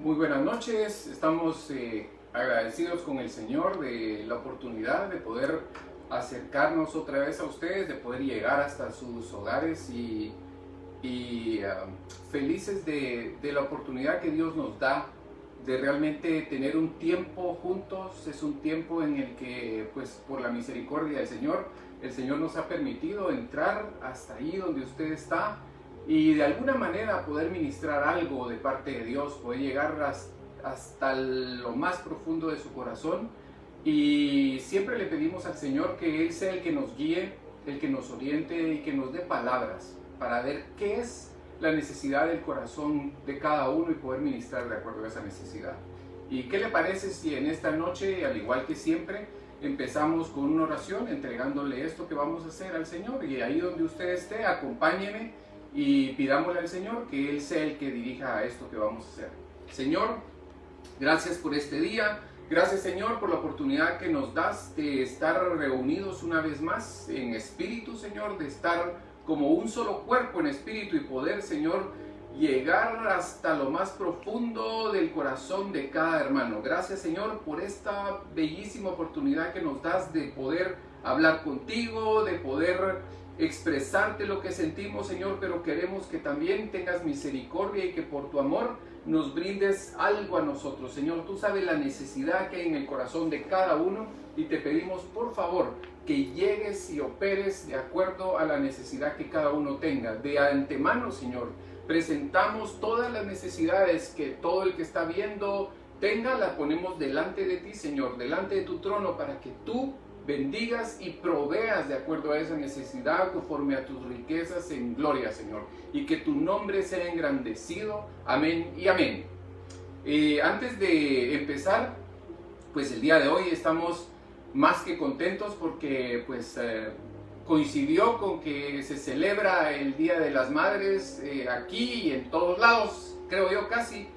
Muy buenas noches, estamos agradecidos con el Señor de la oportunidad de poder acercarnos otra vez a ustedes, de poder llegar hasta sus hogares y felices de la oportunidad que Dios nos da de realmente tener un tiempo juntos. Es un tiempo en el que, pues, por la misericordia del Señor, el Señor nos ha permitido entrar hasta ahí donde usted está y de alguna manera poder ministrar algo de parte de Dios, poder llegar hasta lo más profundo de su corazón. Y siempre le pedimos al Señor que Él sea el que nos guíe, el que nos oriente y que nos dé palabras para ver qué es la necesidad del corazón de cada uno y poder ministrar de acuerdo a esa necesidad. ¿Y qué le parece si en esta noche, al igual que siempre, empezamos con una oración entregándole esto que vamos a hacer al Señor? Y ahí donde usted esté, acompáñeme y pidámosle al Señor que Él sea el que dirija esto que vamos a hacer. Señor, gracias por este día. Gracias, Señor, por la oportunidad que nos das de estar reunidos una vez más en espíritu, Señor, de estar como un solo cuerpo en espíritu y poder, Señor, llegar hasta lo más profundo del corazón de cada hermano. Gracias, Señor, por esta bellísima oportunidad que nos das de poder hablar contigo, de poder expresarte lo que sentimos, Señor, pero queremos que también tengas misericordia y que por tu amor nos brindes algo a nosotros. Señor, tú sabes la necesidad que hay en el corazón de cada uno y te pedimos, por favor, que llegues y operes de acuerdo a la necesidad que cada uno tenga. De antemano, Señor, presentamos todas las necesidades que todo el que está viendo tenga, las ponemos delante de ti, Señor, delante de tu trono, para que tú bendigas y proveas de acuerdo a esa necesidad conforme a tus riquezas en gloria, Señor, y que tu nombre sea engrandecido. Amén y amén. Antes de empezar, pues el día de hoy estamos más que contentos porque pues coincidió con que se celebra el Día de las Madres aquí y en todos lados, creo yo casi.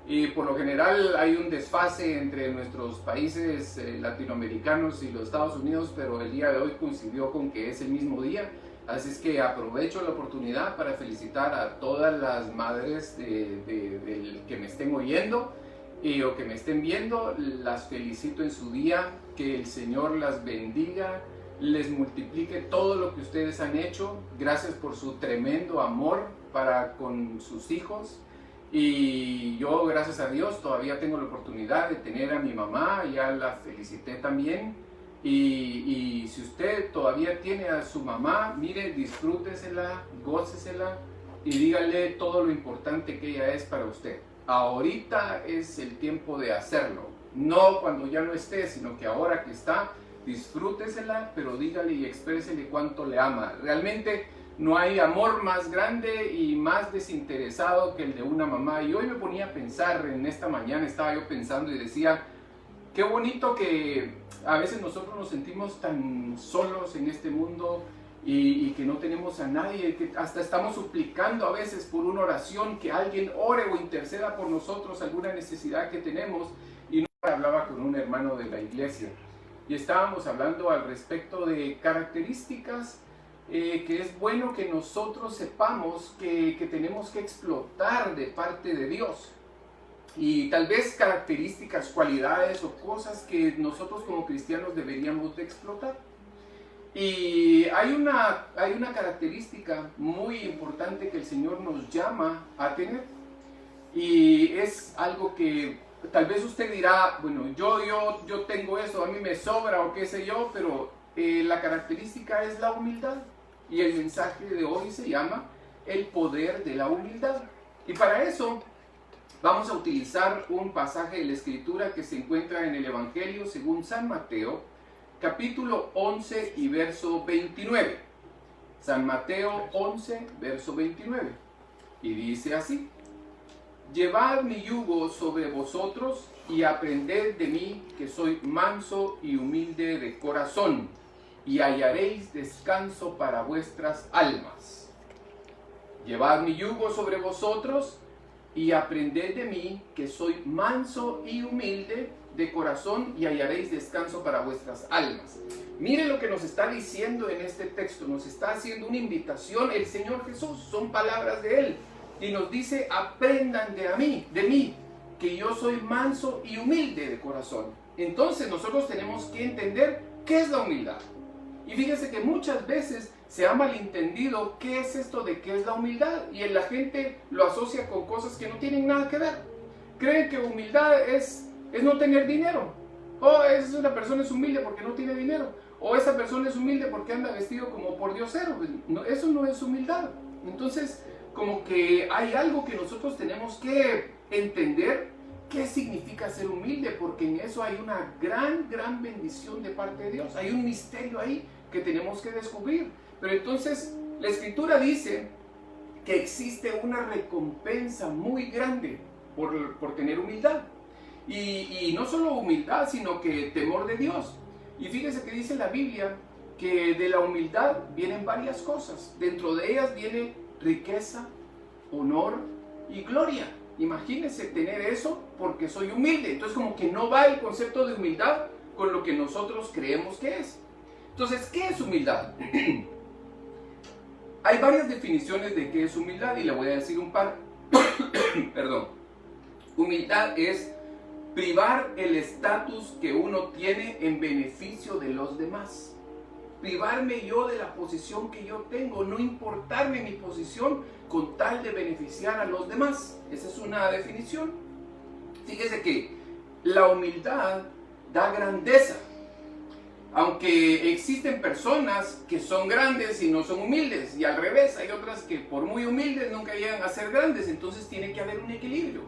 Y por lo general hay un desfase entre nuestros países latinoamericanos y los Estados Unidos, pero el día de hoy coincidió con que es el mismo día. Así es que aprovecho la oportunidad para felicitar a todas las madres del que me estén oyendo o que me estén viendo. Las felicito en su día, que el Señor las bendiga, les multiplique todo lo que ustedes han hecho. Gracias por su tremendo amor para con sus hijos. Y yo, gracias a Dios, todavía tengo la oportunidad de tener a mi mamá, ya la felicité también. Y si usted todavía tiene a su mamá, mire, disfrútesela, gócesela y dígale todo lo importante que ella es para usted. Ahorita es el tiempo de hacerlo, no cuando ya no esté, sino que ahora que está, disfrútesela, pero dígale y exprésele cuánto le ama. Realmente no hay amor más grande y más desinteresado que el de una mamá. Y hoy me ponía a pensar, en esta mañana estaba yo pensando y decía, qué bonito que a veces nosotros nos sentimos tan solos en este mundo y que no tenemos a nadie, que hasta estamos suplicando a veces por una oración, que alguien ore o interceda por nosotros alguna necesidad que tenemos. Y no hablaba con un hermano de la iglesia y estábamos hablando al respecto de características que es bueno que nosotros sepamos que tenemos que explotar de parte de Dios, y tal vez características, cualidades o cosas que nosotros como cristianos deberíamos de explotar. Y hay una característica muy importante que el Señor nos llama a tener, y es algo que tal vez usted dirá, bueno, yo tengo eso, a mí me sobra o qué sé yo, pero la característica es la humildad. Y el mensaje de hoy se llama el poder de la humildad. Y para eso vamos a utilizar un pasaje de la Escritura que se encuentra en el Evangelio según San Mateo, capítulo 11 y verso 29. San Mateo 11, verso 29. Y dice así: Llevad mi yugo sobre vosotros y aprended de mí, que soy manso y humilde de corazón, y hallaréis descanso para vuestras almas. Llevad mi yugo sobre vosotros y aprended de mí, que soy manso y humilde de corazón, y hallaréis descanso para vuestras almas. Mire lo que nos está diciendo en este texto, nos está haciendo una invitación el Señor Jesús, son palabras de Él, y nos dice: aprendan de mí, que yo soy manso y humilde de corazón. Entonces nosotros tenemos que entender qué es la humildad. Y fíjese que muchas veces se ha malentendido qué es esto de qué es la humildad, y la gente lo asocia con cosas que no tienen nada que ver. Creen que humildad es no tener dinero. Esa persona es humilde porque no tiene dinero. O esa persona es humilde porque anda vestido como pordiosero. No, eso no es humildad. Entonces, como que hay algo que nosotros tenemos que entender qué significa ser humilde, porque en eso hay una gran bendición de parte de Dios. Hay un misterio ahí que tenemos que descubrir. Pero entonces, la Escritura dice que existe una recompensa muy grande por tener humildad. Y no solo humildad, sino que temor de Dios. Y fíjese que dice la Biblia que de la humildad vienen varias cosas. Dentro de ellas viene riqueza, honor y gloria. Imagínense tener eso porque soy humilde. Entonces como que no va el concepto de humildad con lo que nosotros creemos que es. Entonces, ¿qué es humildad? Hay varias definiciones de qué es humildad y le voy a decir un par. Perdón. Humildad es privar el estatus que uno tiene en beneficio de los demás. Privarme yo de la posición que yo tengo, no importarme mi posición con tal de beneficiar a los demás. Esa es una definición. Fíjese que la humildad da grandeza. Aunque existen personas que son grandes y no son humildes, y al revés, hay otras que por muy humildes nunca llegan a ser grandes, entonces tiene que haber un equilibrio.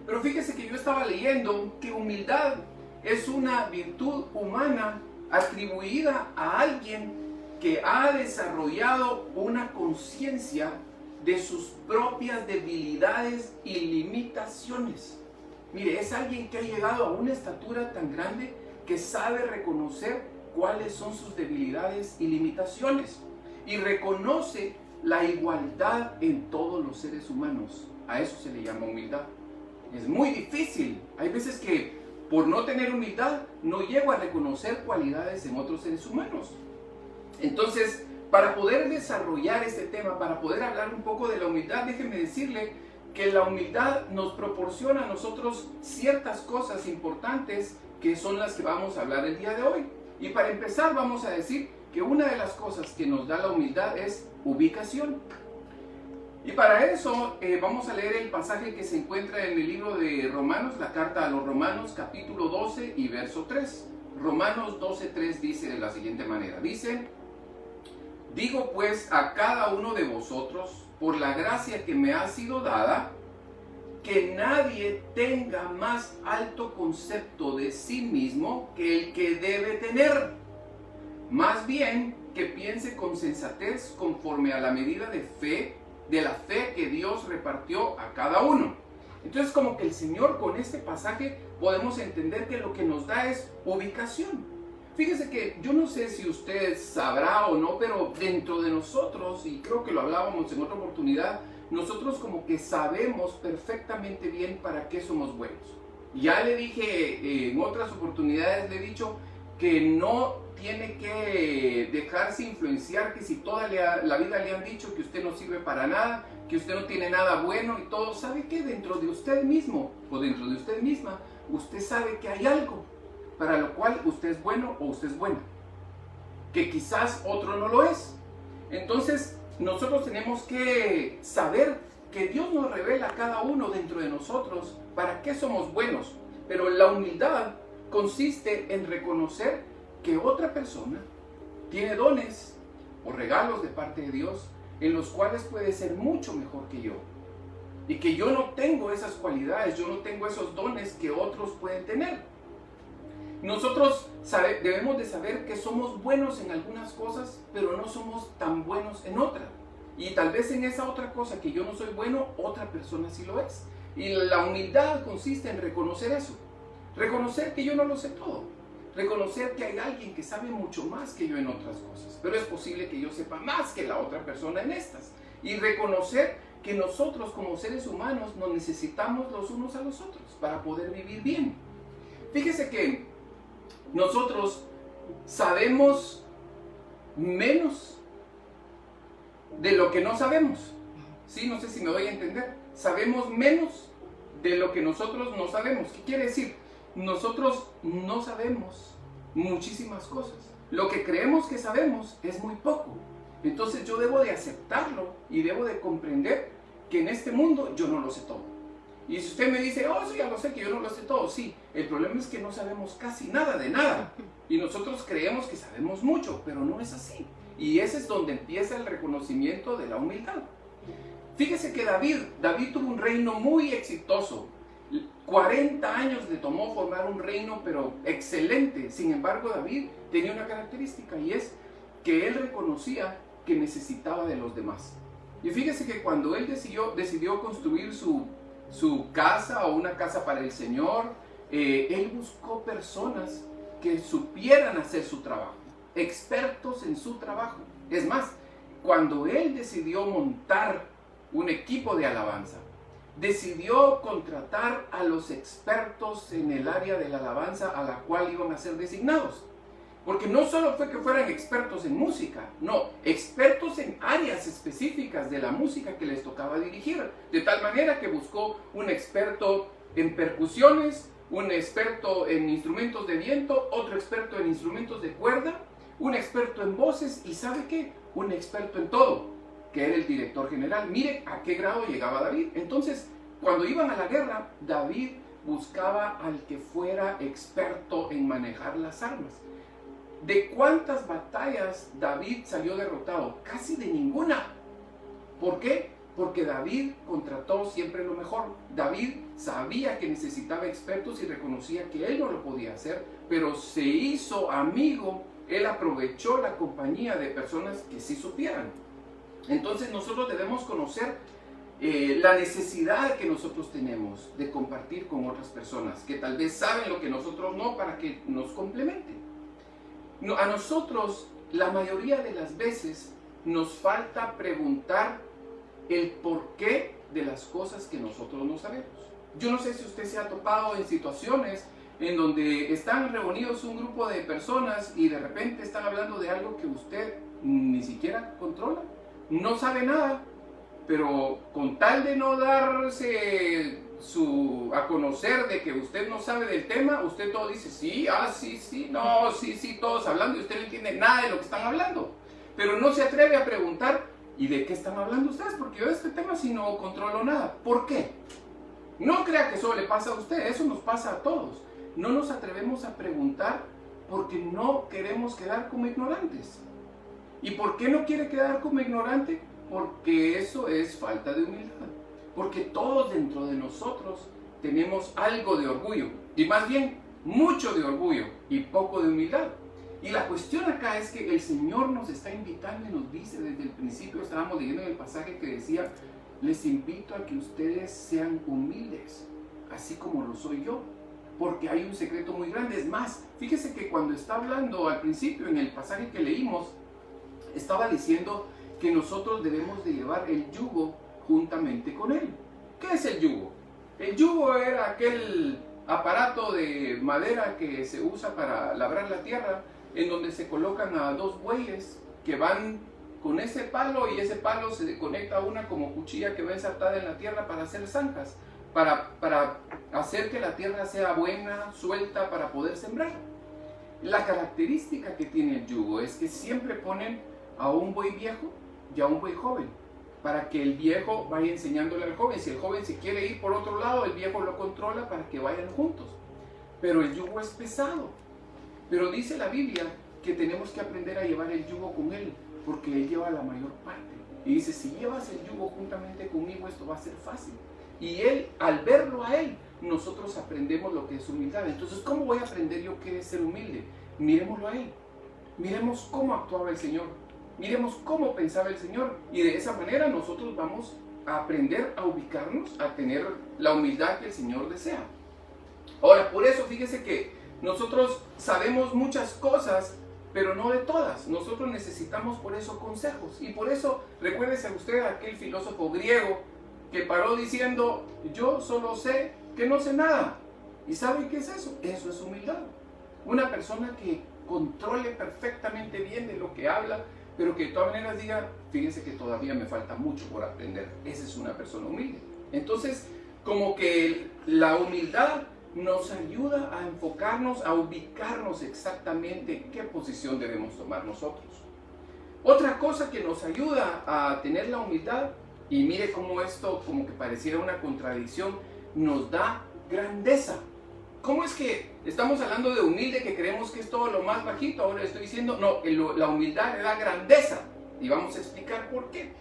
Pero fíjese que yo estaba leyendo que humildad es una virtud humana atribuida a alguien que ha desarrollado una conciencia de sus propias debilidades y limitaciones. Mire, es alguien que ha llegado a una estatura tan grande que sabe reconocer cuáles son sus debilidades y limitaciones y reconoce la igualdad en todos los seres humanos. A eso se le llama humildad. Es muy difícil. Hay veces que por no tener humildad no llego a reconocer cualidades en otros seres humanos. Entonces, para poder desarrollar este tema, para poder hablar un poco de la humildad, déjeme decirle que la humildad nos proporciona a nosotros ciertas cosas importantes que son las que vamos a hablar el día de hoy. Y para empezar vamos a decir que una de las cosas que nos da la humildad es ubicación. Y para eso vamos a leer el pasaje que se encuentra en el libro de Romanos, la carta a los Romanos, capítulo 12 y verso 3. Romanos 12:3 dice de la siguiente manera, dice: digo pues a cada uno de vosotros, por la gracia que me ha sido dada, que nadie tenga más alto concepto de sí mismo que el que debe tener. Más bien que piense con sensatez conforme a la medida de la fe que Dios repartió a cada uno. Entonces, como que el Señor con este pasaje podemos entender que lo que nos da es ubicación. Fíjese que yo no sé si usted sabrá o no, pero dentro de nosotros, y creo que lo hablábamos en otra oportunidad, nosotros como que sabemos perfectamente bien para qué somos buenos. Ya le dije en otras oportunidades, le he dicho que no tiene que dejarse influenciar, que si toda la vida le han dicho que usted no sirve para nada, que usted no tiene nada bueno y todo, ¿sabe qué? Dentro de usted mismo o dentro de usted misma, usted sabe que hay algo para lo cual usted es bueno o usted es buena, que quizás otro no lo es. Entonces, nosotros tenemos que saber que Dios nos revela a cada uno dentro de nosotros para qué somos buenos. Pero la humildad consiste en reconocer que otra persona tiene dones o regalos de parte de Dios en los cuales puede ser mucho mejor que yo. Y que yo no tengo esas cualidades, yo no tengo esos dones que otros pueden tener. Nosotros debemos de saber que somos buenos en algunas cosas, pero no somos tan buenos en otras. Y tal vez en esa otra cosa que yo no soy bueno, otra persona sí lo es. Y la humildad consiste en reconocer eso. Reconocer que yo no lo sé todo. Reconocer que hay alguien que sabe mucho más que yo en otras cosas. Pero es posible que yo sepa más que la otra persona en estas. Y reconocer que nosotros como seres humanos nos necesitamos los unos a los otros para poder vivir bien. Fíjese que nosotros sabemos menos de lo que no sabemos. ¿Sí? No sé si me doy a entender. Sabemos menos de lo que nosotros no sabemos. ¿Qué quiere decir? Nosotros no sabemos muchísimas cosas. Lo que creemos que sabemos es muy poco. Entonces yo debo de aceptarlo y debo de comprender que en este mundo yo no lo sé todo. Y si usted me dice, oh, sí, ya lo sé, que yo no lo sé todo, sí. El problema es que no sabemos casi nada de nada. Y nosotros creemos que sabemos mucho, pero no es así. Y ese es donde empieza el reconocimiento de la humildad. Fíjese que David tuvo un reino muy exitoso. 40 años le tomó formar un reino, pero excelente. Sin embargo, David tenía una característica, y es que él reconocía que necesitaba de los demás. Y fíjese que cuando él decidió construir su casa, o una casa para el Señor, él buscó personas que supieran hacer su trabajo, expertos en su trabajo. Es más, cuando él decidió montar un equipo de alabanza, decidió contratar a los expertos en el área de la alabanza a la cual iban a ser designados. Porque no solo fue que fueran expertos en música, no, expertos en áreas específicas de la música que les tocaba dirigir. De tal manera que buscó un experto en percusiones, un experto en instrumentos de viento, otro experto en instrumentos de cuerda, un experto en voces y ¿sabe qué? Un experto en todo, que era el director general. Mire a qué grado llegaba David. Entonces, cuando iban a la guerra, David buscaba al que fuera experto en manejar las armas. ¿De cuántas batallas David salió derrotado? Casi de ninguna. ¿Por qué? Porque David contrató siempre lo mejor. David sabía que necesitaba expertos y reconocía que él no lo podía hacer, pero se hizo amigo. Él aprovechó la compañía de personas que sí supieran. Entonces nosotros debemos conocer la necesidad que nosotros tenemos de compartir con otras personas que tal vez saben lo que nosotros no, para que nos complementen. A nosotros, la mayoría de las veces, nos falta preguntar el porqué de las cosas que nosotros no sabemos. Yo no sé si usted se ha topado en situaciones en donde están reunidos un grupo de personas y de repente están hablando de algo que usted ni siquiera controla, no sabe nada, pero con tal de no darse a conocer de que usted no sabe del tema, usted todo dice, sí, sí, no, sí, todos hablando, y usted no entiende nada de lo que están hablando. Pero no se atreve a preguntar, ¿y de qué están hablando ustedes? Porque yo de este tema sí no controlo nada. ¿Por qué? No crea que eso le pasa a usted, eso nos pasa a todos. No nos atrevemos a preguntar porque no queremos quedar como ignorantes. ¿Y por qué no quiere quedar como ignorante? Porque eso es falta de humildad. Porque todos dentro de nosotros tenemos algo de orgullo, y más bien mucho de orgullo y poco de humildad. Y la cuestión acá es que el Señor nos está invitando y nos dice desde el principio, estábamos leyendo en el pasaje que decía, les invito a que ustedes sean humildes, así como lo soy yo, porque hay un secreto muy grande. Es más, fíjese que cuando está hablando al principio en el pasaje que leímos, estaba diciendo que nosotros debemos de llevar el yugo juntamente con él. ¿Qué es el yugo? El yugo era aquel aparato de madera que se usa para labrar la tierra, en donde se colocan a dos bueyes que van con ese palo, y ese palo se conecta a una como cuchilla que va ensartada en la tierra para hacer zancas, para hacer que la tierra sea buena, suelta, para poder sembrar. La característica que tiene el yugo es que siempre ponen a un buey viejo y a un buey joven, para que el viejo vaya enseñándole al joven. Si el joven se quiere ir por otro lado, el viejo lo controla para que vayan juntos. Pero el yugo es pesado. Pero dice la Biblia que tenemos que aprender a llevar el yugo con él, porque él lleva la mayor parte. Y dice, si llevas el yugo juntamente conmigo, esto va a ser fácil. Y él, al verlo a él, nosotros aprendemos lo que es humildad. Entonces, ¿cómo voy a aprender yo qué es ser humilde? Miremoslo a él. Miremos cómo actuaba el Señor. Miremos cómo pensaba el Señor, y de esa manera nosotros vamos a aprender a ubicarnos, a tener la humildad que el Señor desea. Ahora, por eso fíjese que nosotros sabemos muchas cosas, pero no de todas. Nosotros necesitamos por eso consejos, y por eso recuérdese usted a aquel filósofo griego que paró diciendo, yo solo sé que no sé nada. ¿Y sabe qué es eso? Eso es humildad. Una persona que controle perfectamente bien de lo que habla, pero que de todas maneras diga, fíjense que todavía me falta mucho por aprender. Esa es una persona humilde. Entonces, Como que la humildad nos ayuda a enfocarnos, a ubicarnos exactamente en qué posición debemos tomar nosotros. Otra cosa que nos ayuda a tener la humildad, y mire cómo esto como que pareciera una contradicción, nos da grandeza. ¿Cómo es que estamos hablando de humilde que creemos que es todo lo más bajito? Ahora estoy diciendo, no, la humildad le da grandeza. Y vamos a explicar por qué.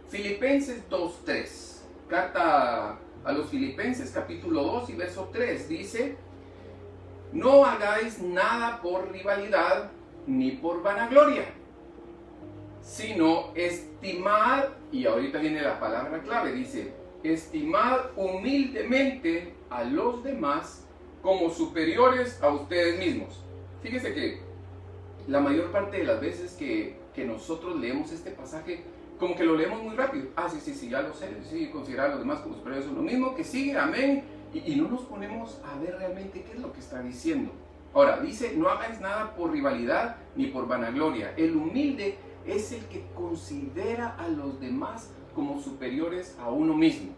Filipenses 2:3. Carta a los Filipenses capítulo 2 y verso 3 dice: no hagáis nada por rivalidad ni por vanagloria, sino estimad, y ahorita viene la palabra clave, dice, estimad humildemente a los demás como superiores a ustedes mismos. Fíjese que la mayor parte de las veces que nosotros leemos este pasaje, como que lo leemos muy rápido. Ah, sí, ya lo sé, sí, considerar a los demás como superiores, es lo mismo que sigue, amén, y no nos ponemos a ver realmente qué es lo que está diciendo. Ahora, dice, no hagáis nada por rivalidad ni por vanagloria. El humilde es el que considera a los demás como superiores a uno mismo.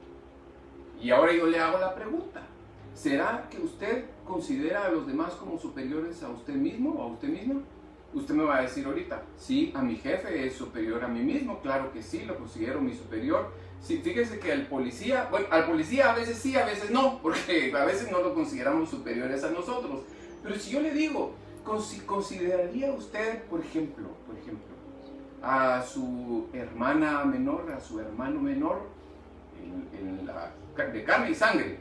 Y ahora yo le hago la pregunta, ¿será que usted considera a los demás como superiores a usted mismo o a usted misma? Usted me va a decir ahorita, sí, a mi jefe es superior a mí mismo, claro que sí, lo considero mi superior. Sí, fíjese que al policía a veces sí, a veces no, porque a veces no lo consideramos superiores a nosotros. Pero si yo le digo, ¿consideraría usted, por ejemplo, a su hermana menor, a su hermano menor, de carne y sangre,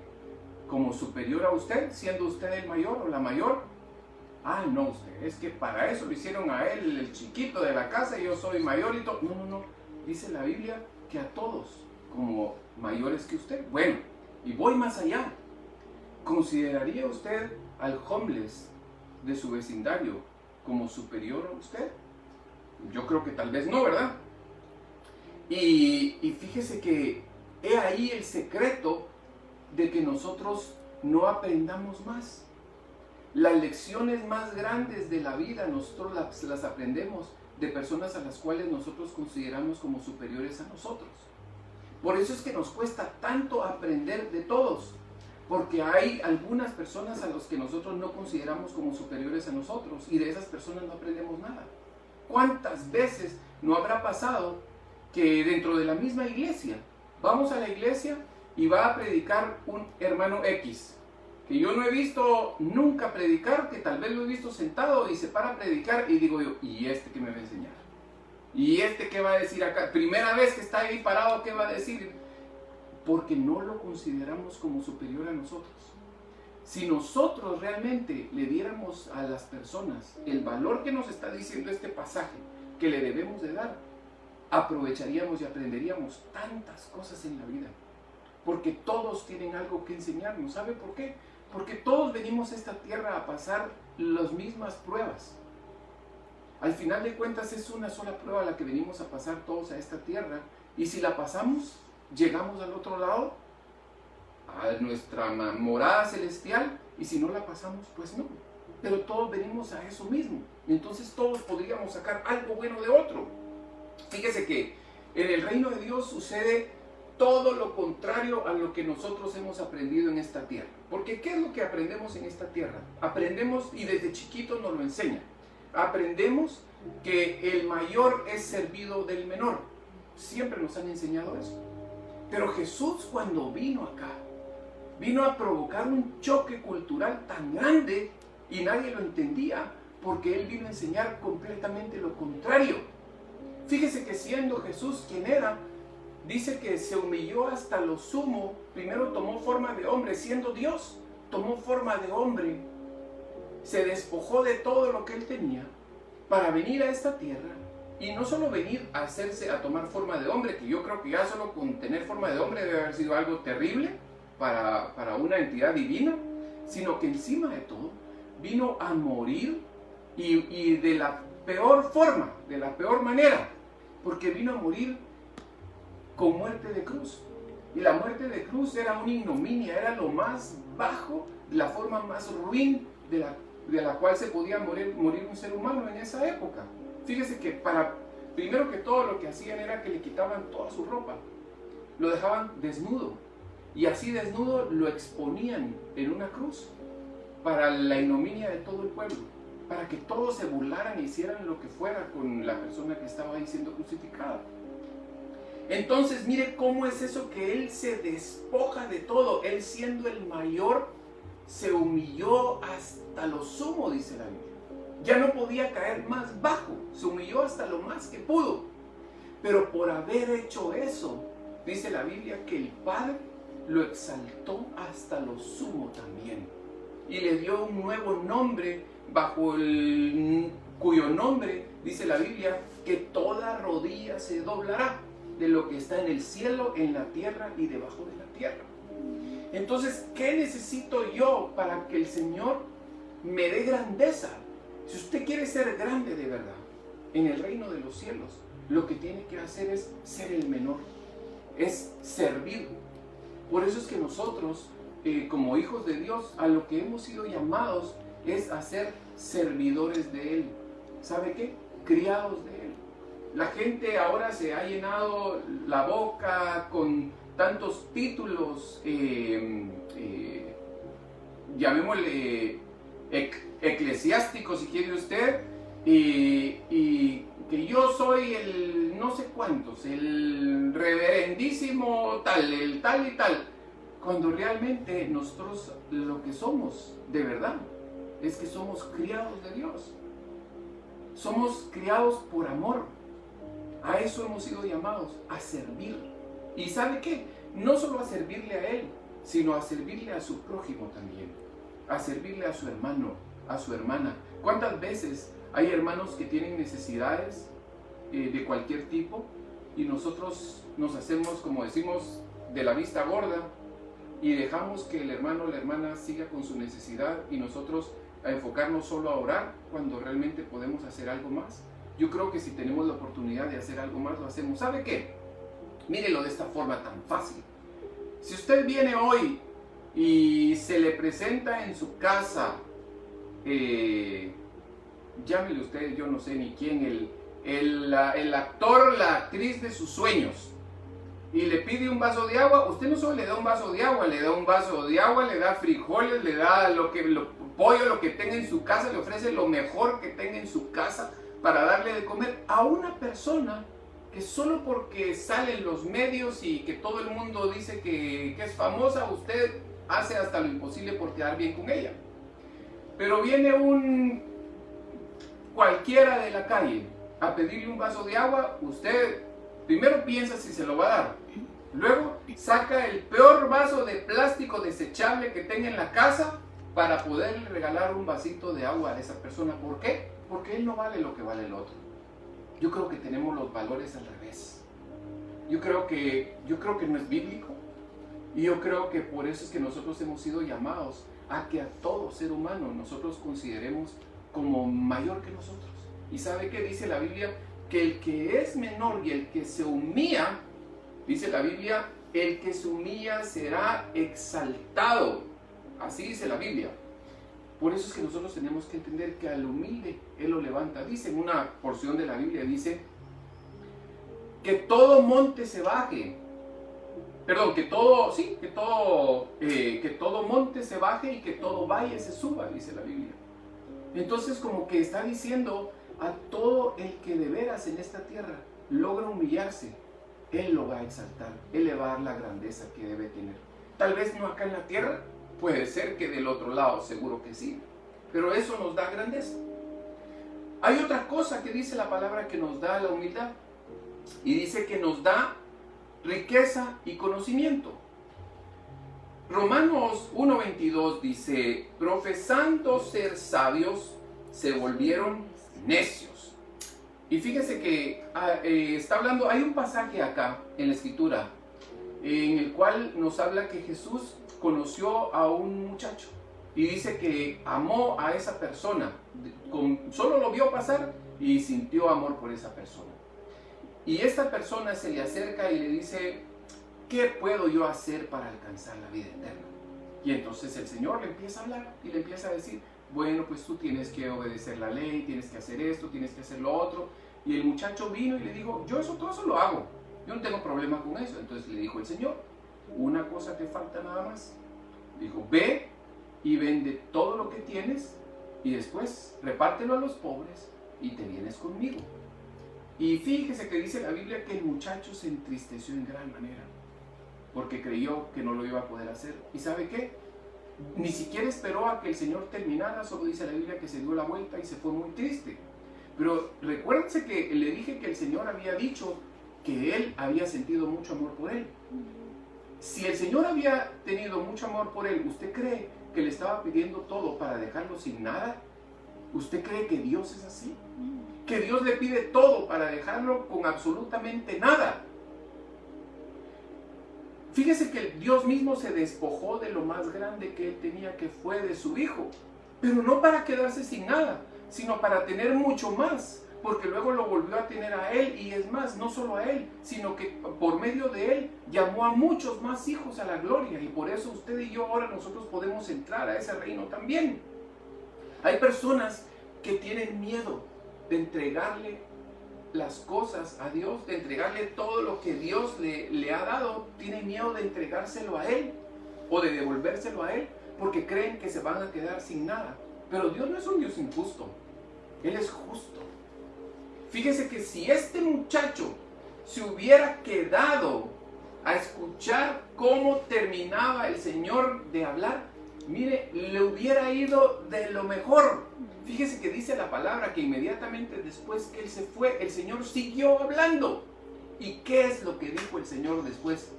como superior a usted, siendo usted el mayor o la mayor? Ah, no, usted, es que para eso lo hicieron a él, el chiquito de la casa, y yo soy mayor y todo. No, dice la Biblia que a todos, como mayores que usted. Bueno, y voy más allá. ¿Consideraría usted al homeless de su vecindario como superior a usted? Yo creo que tal vez no, ¿verdad? Y fíjese que he ahí el secreto de que nosotros no aprendamos más. Las lecciones más grandes de la vida nosotros las aprendemos de personas a las cuales nosotros consideramos como superiores a nosotros. Por eso es que nos cuesta tanto aprender de todos, porque hay algunas personas a las que nosotros no consideramos como superiores a nosotros, y de esas personas no aprendemos nada. ¿Cuántas veces no habrá pasado que dentro de la misma iglesia, vamos a la iglesia y va a predicar un hermano X, que yo no he visto nunca predicar, que tal vez lo he visto sentado y se para a predicar, y digo yo, ¿y este qué me va a enseñar? ¿Y este qué va a decir acá? Primera vez que está ahí parado, ¿qué va a decir? Porque no lo consideramos como superior a nosotros. Si nosotros realmente le diéramos a las personas el valor que nos está diciendo este pasaje, que le debemos de dar, aprovecharíamos y aprenderíamos tantas cosas en la vida. Porque todos tienen algo que enseñarnos. ¿Sabe por qué? Porque todos venimos a esta tierra a pasar las mismas pruebas. Al final de cuentas es una sola prueba la que venimos a pasar todos a esta tierra. Y si la pasamos, llegamos al otro lado, a nuestra morada celestial, y si no la pasamos, pues no. Pero todos venimos a eso mismo. Y entonces todos podríamos sacar algo bueno de otro. Fíjese que en el reino de Dios sucede todo lo contrario a lo que nosotros hemos aprendido en esta tierra. Porque ¿qué es lo que aprendemos en esta tierra? Aprendemos, y desde chiquitos nos lo enseñan, aprendemos que el mayor es servido del menor. Siempre nos han enseñado eso. Pero Jesús, cuando vino acá, vino a provocar un choque cultural tan grande y nadie lo entendía, porque Él vino a enseñar completamente lo contrario. Fíjese que siendo Jesús quien era, dice que se humilló hasta lo sumo. Primero tomó forma de hombre, siendo Dios, tomó forma de hombre, se despojó de todo lo que Él tenía para venir a esta tierra. Y no solo venir a tomar forma de hombre, que yo creo que ya solo con tener forma de hombre debe haber sido algo terrible para una entidad divina, sino que encima de todo vino a morir, y de la peor forma, de la peor manera, porque vino a morir con muerte de cruz. Y la muerte de cruz era una ignominia, era lo más bajo, la forma más ruin de la cual se podía morir un ser humano en esa época. Fíjese que primero que todo lo que hacían era que le quitaban toda su ropa, lo dejaban desnudo, y así desnudo lo exponían en una cruz para la ignominia de todo el pueblo, para que todos se burlaran e hicieran lo que fuera con la persona que estaba ahí siendo crucificada. Entonces mire cómo es eso que Él se despoja de todo. Él, siendo el mayor, se humilló hasta lo sumo, dice la Biblia. Ya no podía caer más bajo, se humilló hasta lo más que pudo. Pero por haber hecho eso, dice la Biblia que el Padre lo exaltó hasta lo sumo también. Y le dio un nuevo nombre, cuyo nombre, dice la Biblia, que toda rodilla se doblará, de lo que está en el cielo, en la tierra y debajo de la tierra. Entonces, ¿qué necesito yo para que el Señor me dé grandeza? Si usted quiere ser grande de verdad en el reino de los cielos, lo que tiene que hacer es ser el menor, es servir. Por eso es que nosotros, como hijos de Dios, a lo que hemos sido llamados es a ser servidores de Él. ¿Sabe qué? Criados de Él. La gente ahora se ha llenado la boca con tantos títulos, llamémosle eclesiásticos si quiere usted, y que yo soy el no sé cuántos, el reverendísimo tal, el tal y tal, cuando realmente nosotros lo que somos de verdad es que somos criados de Dios. Somos criados por amor. A eso hemos sido llamados, a servir. ¿Y sabe qué? No solo a servirle a Él, sino a servirle a su prójimo también. A servirle a su hermano, a su hermana. ¿Cuántas veces hay hermanos que tienen necesidades de cualquier tipo y nosotros nos hacemos, como decimos, de la vista gorda y dejamos que el hermano o la hermana siga con su necesidad y nosotros a enfocarnos solo a orar cuando realmente podemos hacer algo más? Yo creo que si tenemos la oportunidad de hacer algo más, lo hacemos. ¿Sabe qué? Mírelo de esta forma tan fácil. Si usted viene hoy y se le presenta en su casa, llámele usted, yo no sé ni quién, el actor, la actriz de sus sueños, y le pide un vaso de agua, usted no solo le da un vaso de agua, le da un vaso de agua, le da frijoles, le da pollo, lo que tenga en su casa, le ofrece lo mejor que tenga en su casa para darle de comer a una persona que solo porque sale en los medios y que todo el mundo dice que es famosa, usted hace hasta lo imposible por quedar bien con ella. Pero viene un cualquiera de la calle a pedirle un vaso de agua, usted primero piensa si se lo va a dar, luego saca el peor vaso de plástico desechable que tenga en la casa para poderle regalar un vasito de agua a esa persona. ¿Por qué? Porque él no vale lo que vale el otro. Yo creo que tenemos los valores al revés. Yo creo que no es bíblico. Y yo creo que por eso es que nosotros hemos sido llamados a que a todo ser humano nosotros consideremos como mayor que nosotros. ¿Y sabe qué dice la Biblia? Que el que es menor y el que se humilla, dice la Biblia, el que se humilla será exaltado. Así dice la Biblia. Por eso es que nosotros tenemos que entender que al humilde Él lo levanta. Dice en una porción de la Biblia, dice que todo monte se baje. Perdón, que todo monte se baje y que todo valle se suba, dice la Biblia. Entonces como que está diciendo a todo el que de veras en esta tierra logra humillarse, Él lo va a exaltar, Él le va a dar la grandeza que debe tener. Tal vez no acá en la tierra, puede ser que del otro lado, seguro que sí, pero eso nos da grandeza. Hay otra cosa que dice la palabra que nos da la humildad, y dice que nos da riqueza y conocimiento. Romanos 1:22 dice, profesando ser sabios, se volvieron necios. Y fíjese que está hablando, hay un pasaje acá en la escritura, en el cual nos habla que Jesús conoció a un muchacho y dice que amó a esa persona, solo lo vio pasar y sintió amor por esa persona. Y esta persona se le acerca y le dice, ¿qué puedo yo hacer para alcanzar la vida eterna? Y entonces el Señor le empieza a hablar y le empieza a decir, bueno, pues tú tienes que obedecer la ley, tienes que hacer esto, tienes que hacer lo otro. Y el muchacho vino y le dijo, todo eso lo hago, yo no tengo problema con eso. Entonces le dijo el Señor, una cosa te falta nada más. Dijo, ve y vende todo lo que tienes y después repártelo a los pobres y te vienes conmigo. Y fíjese que dice la Biblia que el muchacho se entristeció en gran manera porque creyó que no lo iba a poder hacer. ¿Y sabe qué? Ni siquiera esperó a que el Señor terminara, solo dice la Biblia que se dio la vuelta y se fue muy triste. Pero recuérdense que le dije que el Señor había dicho que Él había sentido mucho amor por él. Si el Señor había tenido mucho amor por él, ¿usted cree que le estaba pidiendo todo para dejarlo sin nada? ¿Usted cree que Dios es así? Que Dios le pide todo para dejarlo con absolutamente nada. Fíjese que Dios mismo se despojó de lo más grande que él tenía, que fue de su hijo. Pero no para quedarse sin nada, sino para tener mucho más. Porque luego lo volvió a tener a él, y es más, no solo a él, sino que por medio de él llamó a muchos más hijos a la gloria. Y por eso usted y yo ahora nosotros podemos entrar a ese reino también. Hay personas que tienen miedo de entregarle las cosas a Dios, de entregarle todo lo que Dios le ha dado. Tienen miedo de entregárselo a él o de devolvérselo a él, porque creen que se van a quedar sin nada. Pero Dios no es un Dios injusto, Él es justo. Fíjese que si este muchacho se hubiera quedado a escuchar cómo terminaba el Señor de hablar, mire, le hubiera ido de lo mejor. Fíjese que dice la palabra que inmediatamente después que él se fue, el Señor siguió hablando. ¿Y qué es lo que dijo el Señor después?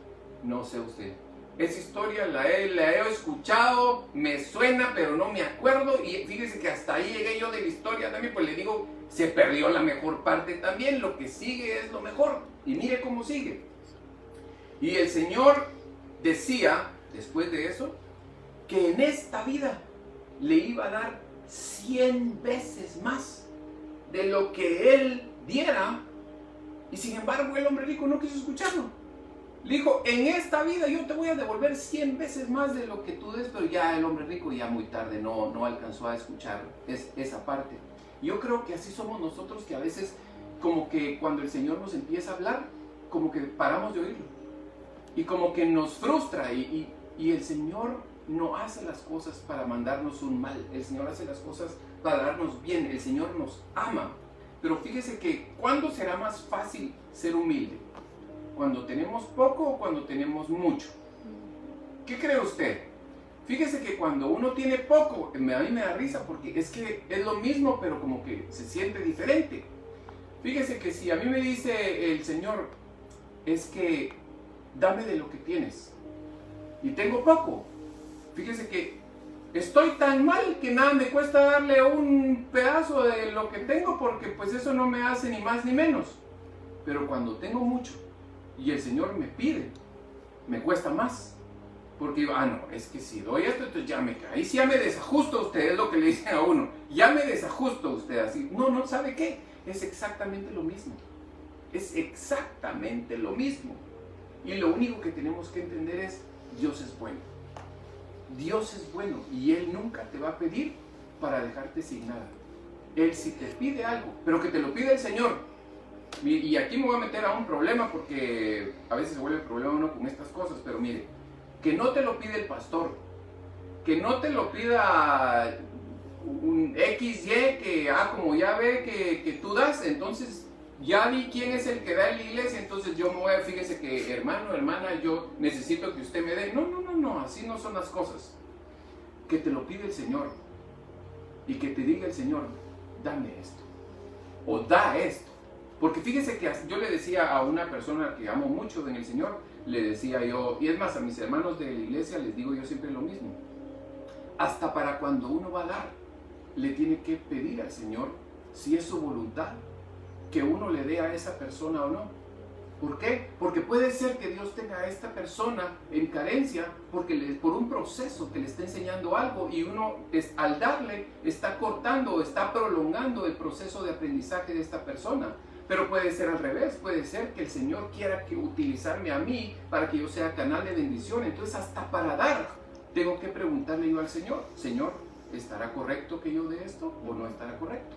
No sé usted. Esa historia la he escuchado, me suena, pero no me acuerdo. Y fíjese que hasta ahí llegué yo de la historia también, pues le digo, se perdió la mejor parte también. Lo que sigue es lo mejor. Y mire cómo sigue. Y el Señor decía, después de eso, que en esta vida le iba a dar 100 veces más de lo que él diera. Y sin embargo el hombre rico no quiso escucharlo. Le dijo, en esta vida yo te voy a devolver 100 veces más de lo que tú des. Pero ya el hombre rico ya muy tarde no alcanzó a escuchar esa parte. Yo creo que así somos nosotros, que a veces como que cuando el Señor nos empieza a hablar, como que paramos de oírlo. Y como que nos frustra y el Señor no hace las cosas para mandarnos un mal. El Señor hace las cosas para darnos bien. El Señor nos ama. Pero fíjese que ¿cuándo será más fácil ser humilde? ¿Cuando tenemos poco o cuando tenemos mucho? ¿Qué cree usted? Fíjese que cuando uno tiene poco, a mí me da risa porque es que es lo mismo, pero como que se siente diferente. Fíjese que si a mí me dice el Señor, es que dame de lo que tienes, y tengo poco, fíjese que estoy tan mal que nada me cuesta darle un pedazo de lo que tengo, porque pues eso no me hace ni más ni menos. Pero cuando tengo mucho y el Señor me pide, me cuesta más. Porque digo, no, es que si doy esto, entonces ya me caí. Si ya me desajusto a usted, es lo que le dicen a uno. Ya me desajusto a usted así. No, ¿sabe qué? Es exactamente lo mismo. Es exactamente lo mismo. Y lo único que tenemos que entender es, Dios es bueno. Dios es bueno y Él nunca te va a pedir para dejarte sin nada. Él sí te pide algo, pero que te lo pide el Señor. Y aquí me voy a meter a un problema, porque a veces se vuelve problema uno con estas cosas, pero mire, que no te lo pide el pastor, que no te lo pida un XY, que como ya ve que tú das, entonces ya vi quién es el que da en la iglesia, entonces yo me voy a, fíjese que hermano, hermana, yo necesito que usted me dé. No, así no son las cosas. Que te lo pide el Señor y que te diga el Señor, dame esto o da esto. Porque fíjese que yo le decía a una persona que amo mucho en el Señor, le decía yo, y es más, a mis hermanos de la iglesia les digo yo siempre lo mismo, hasta para cuando uno va a dar, le tiene que pedir al Señor, si es su voluntad, que uno le dé a esa persona o no. ¿Por qué? Porque puede ser que Dios tenga a esta persona en carencia por un proceso que le está enseñando algo, y uno al darle está cortando o está prolongando el proceso de aprendizaje de esta persona. Pero puede ser al revés, puede ser que el Señor quiera utilizarme a mí para que yo sea canal de bendición. Entonces hasta para dar tengo que preguntarle yo al Señor, Señor, ¿estará correcto que yo dé esto o no estará correcto?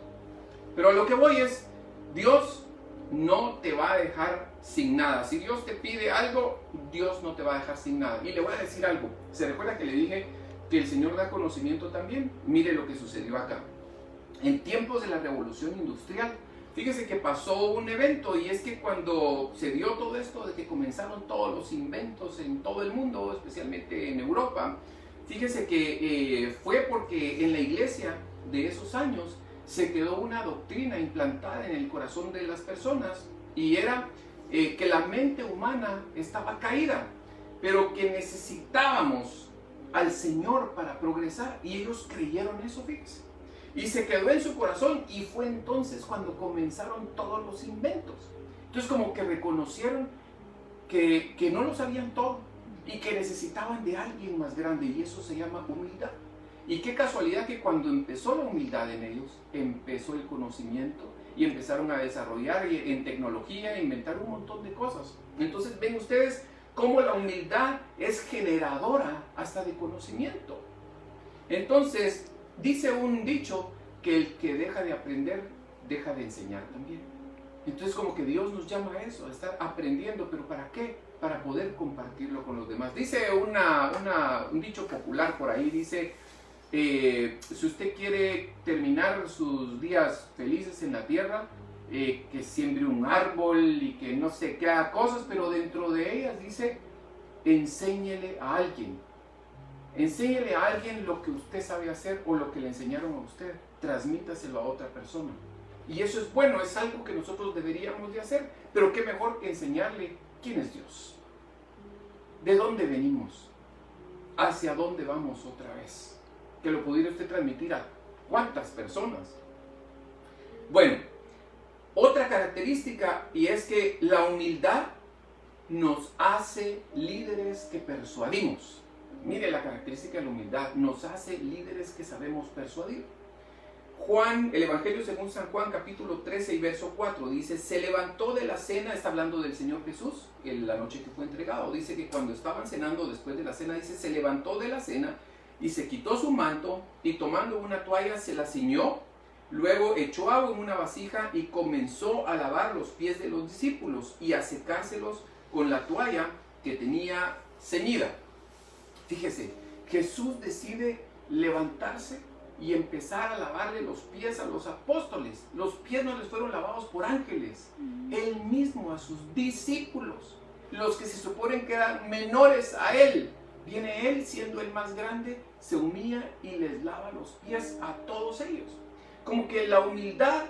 Pero a lo que voy es, Dios no te va a dejar sin nada. Si Dios te pide algo, Dios no te va a dejar sin nada. Y le voy a decir algo. ¿Se recuerda que le dije que el Señor da conocimiento también? Mire lo que sucedió acá. En tiempos de la revolución industrial, fíjese que pasó un evento, y es que cuando se dio todo esto de que comenzaron todos los inventos en todo el mundo, especialmente en Europa, fíjese que fue porque en la iglesia de esos años se quedó una doctrina implantada en el corazón de las personas, y era que la mente humana estaba caída, pero que necesitábamos al Señor para progresar, y ellos creyeron eso, fíjese. Y se quedó en su corazón, y fue entonces cuando comenzaron todos los inventos. Entonces como que reconocieron que no lo sabían todo y que necesitaban de alguien más grande, y eso se llama humildad. Y qué casualidad que cuando empezó la humildad en ellos, empezó el conocimiento, y empezaron a desarrollar en tecnología, a inventar un montón de cosas. Entonces ven ustedes cómo la humildad es generadora hasta de conocimiento. Entonces, dice un dicho que el que deja de aprender, deja de enseñar también. Entonces como que Dios nos llama a eso, a estar aprendiendo, pero ¿para qué? Para poder compartirlo con los demás. Dice un dicho popular por ahí, dice, si usted quiere terminar sus días felices en la tierra, que siembre un árbol y que no sé qué haga cosas, pero dentro de ellas dice, enséñele a alguien. Enséñele a alguien lo que usted sabe hacer o lo que le enseñaron a usted. Transmítaselo a otra persona. Y eso es bueno, es algo que nosotros deberíamos de hacer. Pero qué mejor que enseñarle quién es Dios. ¿De dónde venimos? ¿Hacia dónde vamos otra vez? Que lo pudiera usted transmitir a cuántas personas. Bueno, otra característica, y es que la humildad nos hace líderes que persuadimos. Mire la característica de la humildad, nos hace líderes que sabemos persuadir. Juan, el Evangelio según San Juan, capítulo 13 y verso 4, dice, se levantó de la cena, está hablando del Señor Jesús, en la noche que fue entregado. Dice que cuando estaban cenando, después de la cena, dice, se levantó de la cena y se quitó su manto, y tomando una toalla se la ciñó, luego echó agua en una vasija y comenzó a lavar los pies de los discípulos y a secárselos con la toalla que tenía ceñida. Fíjese, Jesús decide levantarse y empezar a lavarle los pies a los apóstoles. Los pies no les fueron lavados por ángeles, Él mismo a sus discípulos, los que se suponen que eran menores a Él. Viene Él, siendo el más grande, se humilla y les lava los pies a todos ellos. Como que la humildad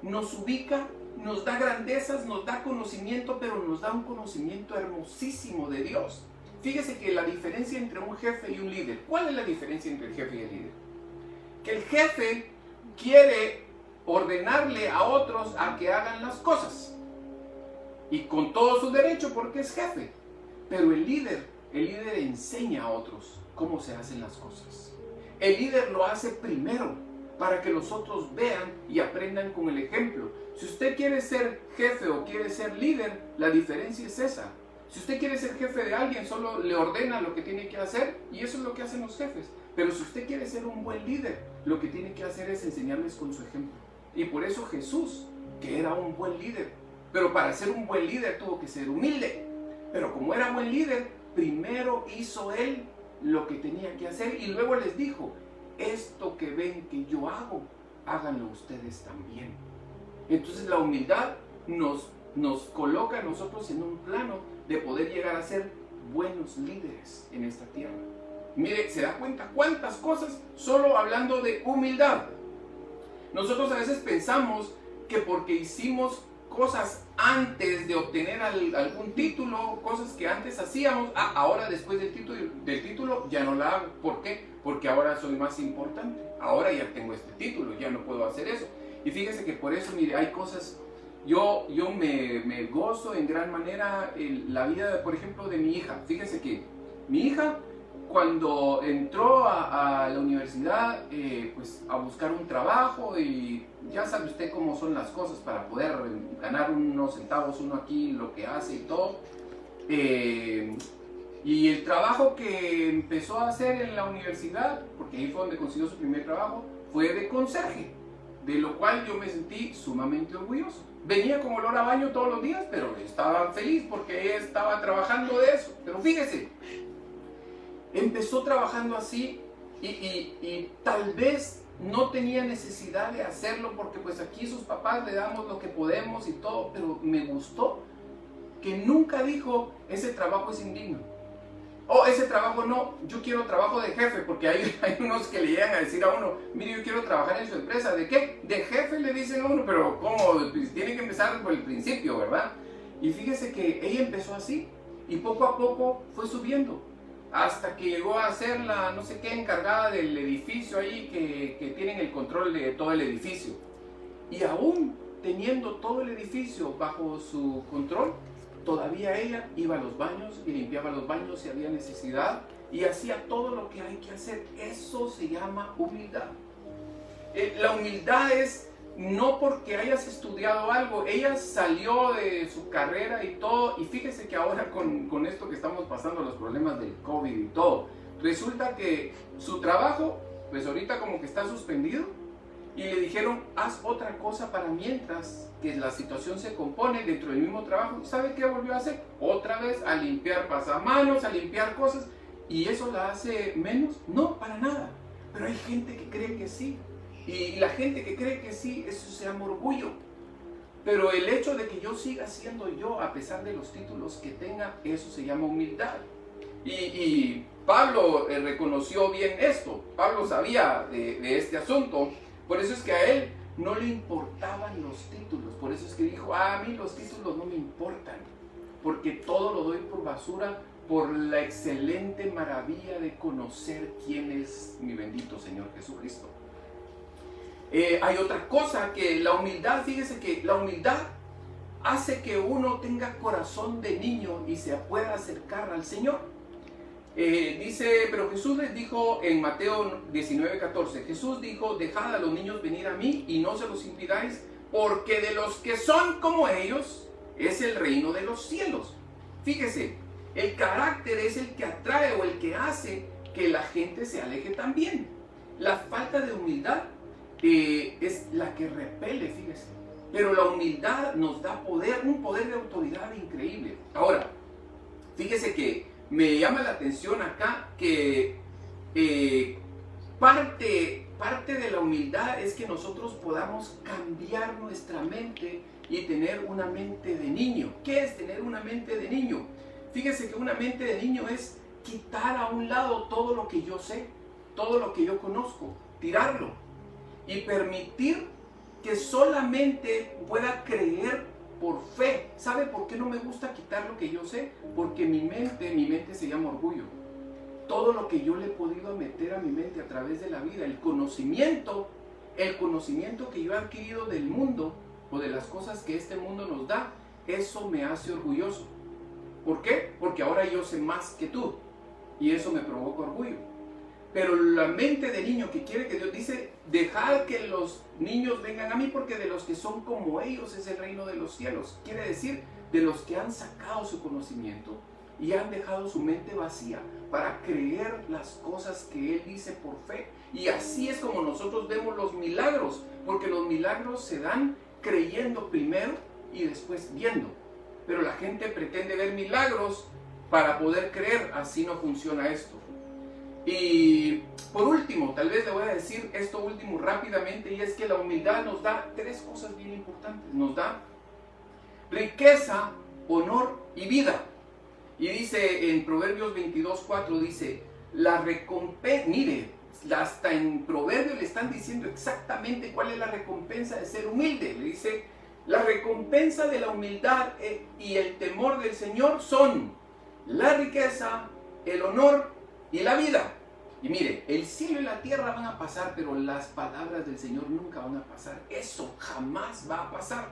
nos ubica, nos da grandezas, nos da conocimiento, pero nos da un conocimiento hermosísimo de Dios. Fíjese que la diferencia entre un jefe y un líder, ¿cuál es la diferencia entre el jefe y el líder? Que el jefe quiere ordenarle a otros a que hagan las cosas, y con todo su derecho porque es jefe. Pero el líder enseña a otros cómo se hacen las cosas. El líder lo hace primero para que los otros vean y aprendan con el ejemplo. Si usted quiere ser jefe o quiere ser líder, la diferencia es esa. Si usted quiere ser jefe de alguien, solo le ordena lo que tiene que hacer, y eso es lo que hacen los jefes. Pero si usted quiere ser un buen líder, lo que tiene que hacer es enseñarles con su ejemplo. Y por eso Jesús, que era un buen líder, pero para ser un buen líder tuvo que ser humilde. Pero como era buen líder, primero hizo él lo que tenía que hacer, y luego les dijo, esto que ven que yo hago, háganlo ustedes también. Entonces la humildad nos coloca a nosotros en un plano de poder llegar a ser buenos líderes en esta tierra. Mire, ¿se da cuenta cuántas cosas solo hablando de humildad? Nosotros a veces pensamos que porque hicimos cosas antes de obtener algún título, cosas que antes hacíamos, ahora después del título ya no la hago. ¿Por qué? Porque ahora soy más importante. Ahora ya tengo este título, ya no puedo hacer eso. Y fíjese que por eso, mire, hay cosas. Yo me gozo en gran manera la vida, por ejemplo, de mi hija. Fíjese que mi hija, cuando entró a la universidad, pues a buscar un trabajo, y ya sabe usted cómo son las cosas para poder ganar unos centavos, uno aquí, lo que hace y todo. Y el trabajo que empezó a hacer en la universidad, porque ahí fue donde consiguió su primer trabajo, fue de conserje, de lo cual yo me sentí sumamente orgulloso. Venía con olor a baño todos los días, pero estaba feliz porque ella estaba trabajando de eso. Pero fíjese, empezó trabajando así y tal vez no tenía necesidad de hacerlo porque pues aquí sus papás le damos lo que podemos y todo, pero me gustó que nunca dijo, ese trabajo es indigno. Oh, ese trabajo no, yo quiero trabajo de jefe, porque hay unos que le llegan a decir a uno, mire, yo quiero trabajar en su empresa. ¿De qué? De jefe le dicen a uno, pero ¿cómo? Pues tiene que empezar por el principio, ¿verdad? Y fíjese que ella empezó así, y poco a poco fue subiendo, hasta que llegó a ser la no sé qué encargada del edificio ahí, que tienen el control de todo el edificio. Y aún teniendo todo el edificio bajo su control, todavía ella iba a los baños y limpiaba los baños si había necesidad y hacía todo lo que hay que hacer. Eso se llama humildad. La humildad es no porque hayas estudiado algo. Ella salió de su carrera y todo, y fíjese que ahora con esto que estamos pasando, los problemas del COVID y todo, resulta que su trabajo, pues ahorita como que está suspendido, y le dijeron, haz otra cosa para mientras que la situación se compone dentro del mismo trabajo. ¿Sabe qué volvió a hacer? Otra vez a limpiar pasamanos, a limpiar cosas. ¿Y eso la hace menos? No, para nada. Pero hay gente que cree que sí. Y la gente que cree que sí, eso se llama orgullo. Pero el hecho de que yo siga siendo yo, a pesar de los títulos que tenga, eso se llama humildad. Y Pablo reconoció bien esto. Pablo sabía de este asunto. Por eso es que a él no le importaban los títulos. Por eso es que dijo, a mí los títulos no me importan, porque todo lo doy por basura por la excelente maravilla de conocer quién es mi bendito Señor Jesucristo. Hay otra cosa, que la humildad, fíjese que la humildad hace que uno tenga corazón de niño y se pueda acercar al Señor. Dice, pero Jesús les dijo en Mateo 19:14, Jesús dijo, dejad a los niños venir a mí y no se los impidáis, porque de los que son como ellos es el reino de los cielos. Fíjese, el carácter es el que atrae o el que hace que la gente se aleje también. La falta de humildad es la que repele, fíjese. Pero la humildad nos da poder, un poder de autoridad increíble. Ahora, fíjese que me llama la atención acá que parte de la humildad es que nosotros podamos cambiar nuestra mente y tener una mente de niño. ¿Qué es tener una mente de niño? Fíjese que una mente de niño es quitar a un lado todo lo que yo sé, todo lo que yo conozco, tirarlo y permitir que solamente pueda creer por fe. ¿Sabe por qué no me gusta quitar lo que yo sé? Porque mi mente se llama orgullo. Todo lo que yo le he podido meter a mi mente a través de la vida, el conocimiento que yo he adquirido del mundo o de las cosas que este mundo nos da, eso me hace orgulloso. ¿Por qué? Porque ahora yo sé más que tú y eso me provoca orgullo. Pero la mente de niño que quiere que Dios dice, dejad que los niños vengan a mí porque de los que son como ellos es el reino de los cielos. Quiere decir, de los que han sacado su conocimiento y han dejado su mente vacía para creer las cosas que Él dice por fe. Y así es como nosotros vemos los milagros, porque los milagros se dan creyendo primero y después viendo. Pero la gente pretende ver milagros para poder creer. Así no funciona esto. Y por último, tal vez le voy a decir esto último rápidamente, y es que la humildad nos da tres cosas bien importantes. Nos da riqueza, honor y vida. Y dice en Proverbios 22:4, dice, la recompensa, mire, hasta en Proverbios le están diciendo exactamente cuál es la recompensa de ser humilde. Le dice, la recompensa de la humildad y el temor del Señor son la riqueza, el honor y la vida. Y mire, el cielo y la tierra van a pasar, pero las palabras del Señor nunca van a pasar. Eso jamás va a pasar.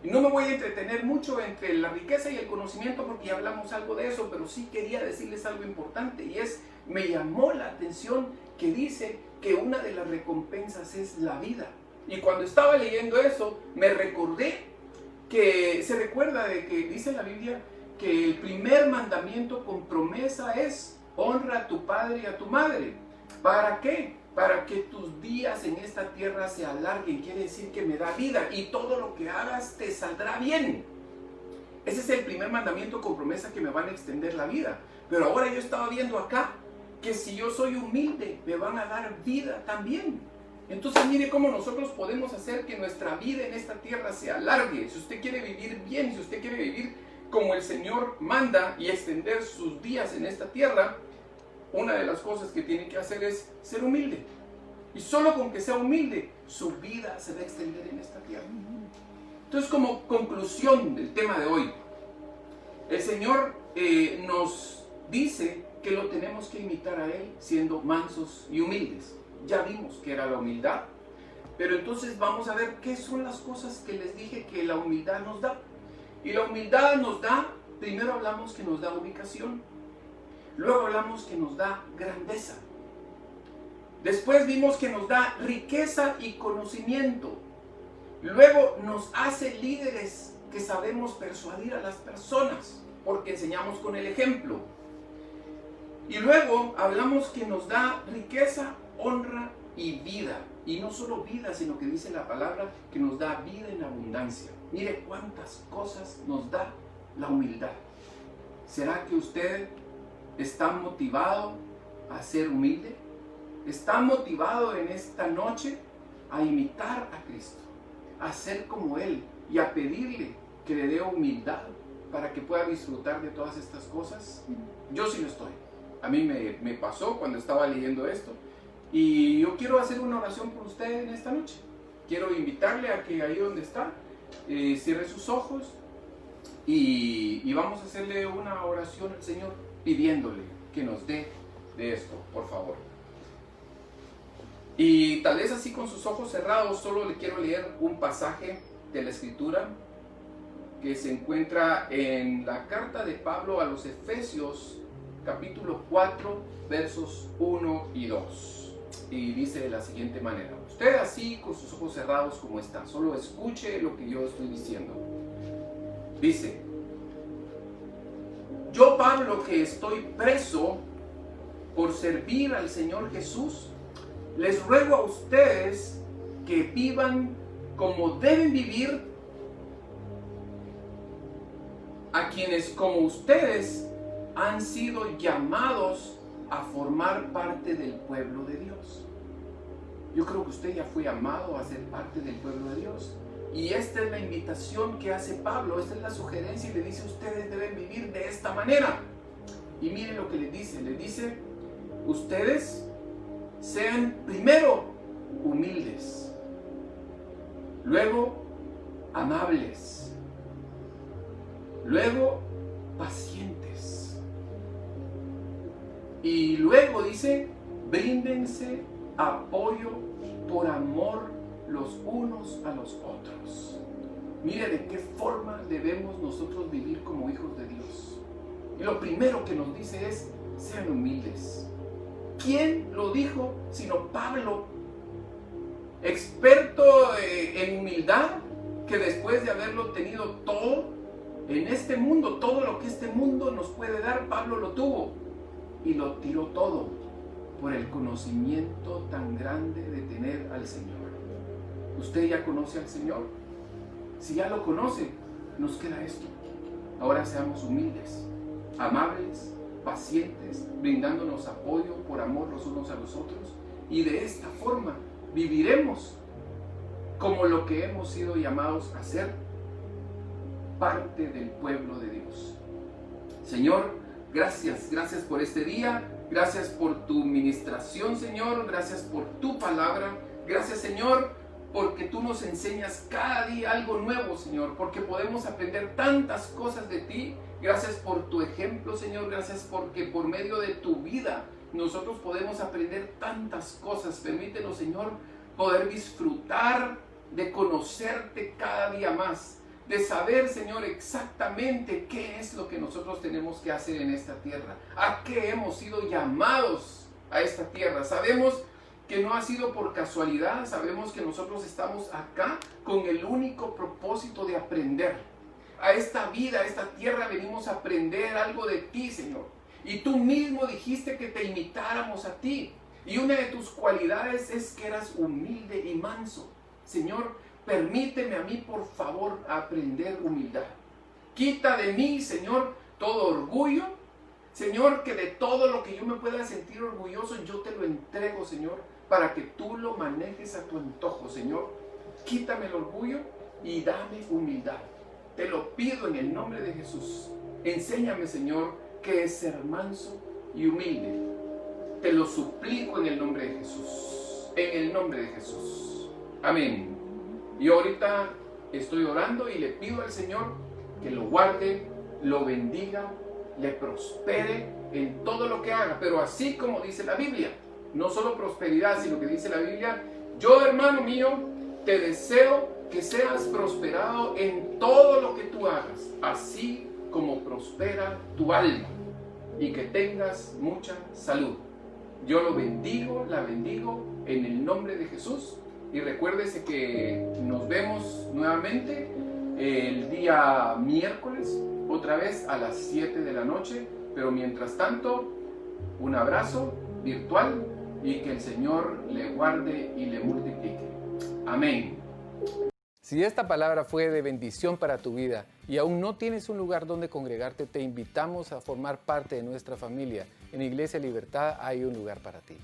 Y no me voy a entretener mucho entre la riqueza y el conocimiento porque ya hablamos algo de eso, pero sí quería decirles algo importante, y es, me llamó la atención que dice que una de las recompensas es la vida. Y cuando estaba leyendo eso, me recordé que se recuerda de que dice la Biblia que el primer mandamiento con promesa es: honra a tu padre y a tu madre. ¿Para qué? para que tus días en esta tierra se alarguen. Quiere decir que me da vida y todo lo que hagas te saldrá bien. Ese es el primer mandamiento con promesa que me van a extender la vida. Pero ahora yo estaba viendo acá que si yo soy humilde, me van a dar vida también. Entonces mire cómo nosotros podemos hacer que nuestra vida en esta tierra se alargue. Si usted quiere vivir bien, si usted quiere vivir como el Señor manda y extender sus días en esta tierra, una de las cosas que tiene que hacer es ser humilde. Y solo con que sea humilde, su vida se va a extender en esta tierra. Entonces, como conclusión del tema de hoy, el Señor nos dice que lo tenemos que imitar a Él siendo mansos y humildes. Ya vimos que era la humildad, pero entonces vamos a ver qué son las cosas que les dije que la humildad nos da. Y la humildad nos da, primero hablamos que nos da ubicación, luego hablamos que nos da grandeza, después vimos que nos da riqueza y conocimiento, luego nos hace líderes que sabemos persuadir a las personas porque enseñamos con el ejemplo, y luego hablamos que nos da riqueza, honra y vida. Y no solo vida, sino que dice la palabra que nos da vida en abundancia. Mire cuántas cosas nos da la humildad. ¿Será que usted está motivado a ser humilde? ¿Está motivado en esta noche a imitar a Cristo, a ser como Él y a pedirle que le dé humildad para que pueda disfrutar de todas estas cosas? Yo sí lo estoy. A mí me pasó cuando estaba leyendo esto. Y yo quiero hacer una oración por usted en esta noche. Quiero invitarle a que ahí donde está, cierre sus ojos y vamos a hacerle una oración al Señor pidiéndole que nos dé de esto, por favor. Y tal vez así con sus ojos cerrados, solo le quiero leer un pasaje de la Escritura que se encuentra en la carta de Pablo a los Efesios, capítulo 4, versos 1 y 2. Y dice de la siguiente manera: usted así con sus ojos cerrados como está, solo escuche lo que yo estoy diciendo. Dice: yo, Pablo, que estoy preso por servir al Señor Jesús, les ruego a ustedes que vivan como deben vivir, a quienes como ustedes han sido llamados a formar parte del pueblo de Dios. Yo creo que usted ya fue llamado a ser parte del pueblo de Dios. Y esta es la invitación que hace Pablo, esta es la sugerencia y le dice: ustedes deben vivir de esta manera. Y miren lo que les dice, ustedes sean primero humildes, luego amables, luego pacientes. Y luego dice: bríndense apoyo por amor los unos a los otros. Mire de qué forma debemos nosotros vivir como hijos de Dios. Y lo primero que nos dice es: sean humildes. ¿Quién lo dijo sino Pablo, experto en humildad, que después de haberlo tenido todo en este mundo, todo lo que este mundo nos puede dar, Pablo lo tuvo y lo tiró todo por el conocimiento tan grande de tener al Señor? ¿Usted ya conoce al Señor? Si ya lo conoce, nos queda esto: ahora seamos humildes, amables, pacientes, brindándonos apoyo por amor los unos a los otros, y de esta forma viviremos como lo que hemos sido llamados a ser, parte del pueblo de Dios. Señor, gracias por este día, gracias por tu ministración, Señor, gracias por tu palabra, gracias, Señor, porque tú nos enseñas cada día algo nuevo, Señor, porque podemos aprender tantas cosas de ti. Gracias por tu ejemplo, Señor, gracias porque por medio de tu vida nosotros podemos aprender tantas cosas. Permítenos, Señor, poder disfrutar de conocerte cada día más, de saber, Señor, exactamente qué es lo que nosotros tenemos que hacer en esta tierra, a qué hemos sido llamados a esta tierra. Sabemos que no ha sido por casualidad, sabemos que nosotros estamos acá con el único propósito de aprender. A esta vida, a esta tierra venimos a aprender algo de ti, Señor. Y tú mismo dijiste que te imitáramos a ti. Y una de tus cualidades es que eras humilde y manso. Señor, permíteme a mí, por favor, aprender humildad. Quita de mí, Señor, todo orgullo. Señor, que de todo lo que yo me pueda sentir orgulloso, yo te lo entrego, Señor, para que tú lo manejes a tu antojo, Señor. Quítame el orgullo y dame humildad. Te lo pido en el nombre de Jesús. Enséñame, Señor, qué es ser manso y humilde. Te lo suplico en el nombre de Jesús. En el nombre de Jesús. Amén. Y ahorita estoy orando y le pido al Señor que lo guarde, lo bendiga, le prospere en todo lo que haga. Pero así como dice la Biblia, no solo prosperidad, sino que dice la Biblia: yo, hermano mío, te deseo que seas prosperado en todo lo que tú hagas, así como prospera tu alma, y que tengas mucha salud. Yo lo bendigo, la bendigo en el nombre de Jesús. Y recuérdese que nos vemos nuevamente el día miércoles, otra vez a las 7 de la noche. Pero mientras tanto, un abrazo virtual y que el Señor le guarde y le multiplique. Amén. Si esta palabra fue de bendición para tu vida y aún no tienes un lugar donde congregarte, te invitamos a formar parte de nuestra familia. En Iglesia Libertad hay un lugar para ti.